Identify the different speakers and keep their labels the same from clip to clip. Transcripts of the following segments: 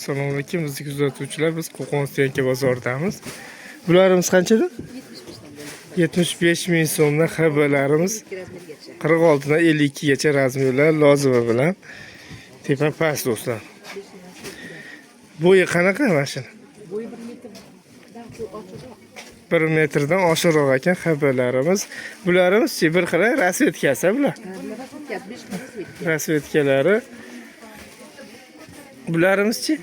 Speaker 1: Assalomu alaykum, bizni kuzatuvchilar. Biz Qo'qon-Suyanka bozoridamiz. Bularimiz qanchadan? 75 ming so'mdan xabarlarimiz 46 dan 52 gacha razmerlar lozimi bilan. Tepa past do'stlar. Bo'yi qanaqa mashina?
Speaker 2: Bo'yi 1
Speaker 1: metrdan oshiqroq ekan xabarlarimiz. Bularimiz-chi bir xil rasvetkasi bular. Rasvetkalari. Bularimiz-chi?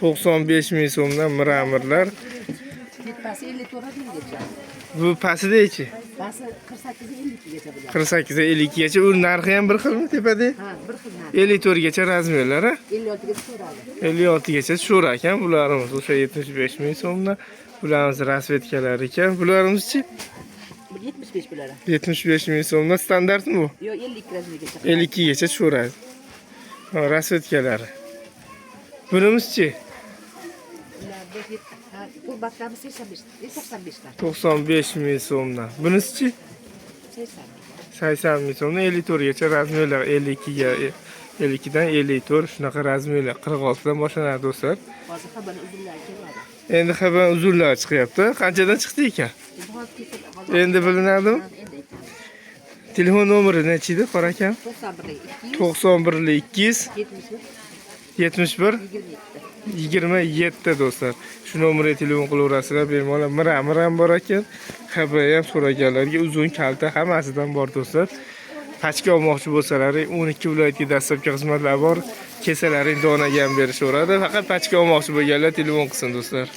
Speaker 1: 95 ming so'mdan miramirlar.
Speaker 2: Pasi 54 minggacha.
Speaker 1: Bu pasida-chi?
Speaker 2: Pasi 48 gacha bo'ladi.
Speaker 1: 48 52 gacha. U narxi ham bir xilmi tepada?
Speaker 2: Ha, bir xil narx.
Speaker 1: 54 gacha razmerlar, ha?
Speaker 2: 56 gacha so'radi.
Speaker 1: 56 gacha sho'r ekan bularimiz. O'sha 75 ming so'mdan. Bularimiz rasvetkalar ekan. Bularimiz-chi?
Speaker 2: 75 bo'ladi.
Speaker 1: 75 ming so'mdan standartmi bu?
Speaker 2: Yo, 52 razmergacha.
Speaker 1: 52 gacha sho'radi. Ha, rasvetkalari. Bunimiz-chi?
Speaker 2: Bu batlarimiz 85 dan.
Speaker 1: 95 ming so'mdan. Bunisi-chi? 80 ming so'mdan 54 gacha razmerlar. 52 ga 52 dan 54 shunaqa razmerlar. 46 dan boshlanadi do'stlar.
Speaker 2: Hozir xabarni uzunlar keladi.
Speaker 1: Endi xabar uzunlar chiqyapti. Qanchadan chiqdi ekan? Endi bilinadimi? Telefon nomeri necha edi, qora akam? 91 200 71 27 do'stlar. Shu nomerga telefon qilaverasizlar. Bemalol miramir ham bor ekan. Xabar ham so'raganlarga uzun kalta hammasidan bor do'stlar. Pachka olmoqchi bo'lsalaring 12 viloyatga dastlabki xizmatlar bor. Kesalaring donaga ham berishaveradi. Faqat pachka olmoqchi bo'lganlar telefon qilsin do'stlar.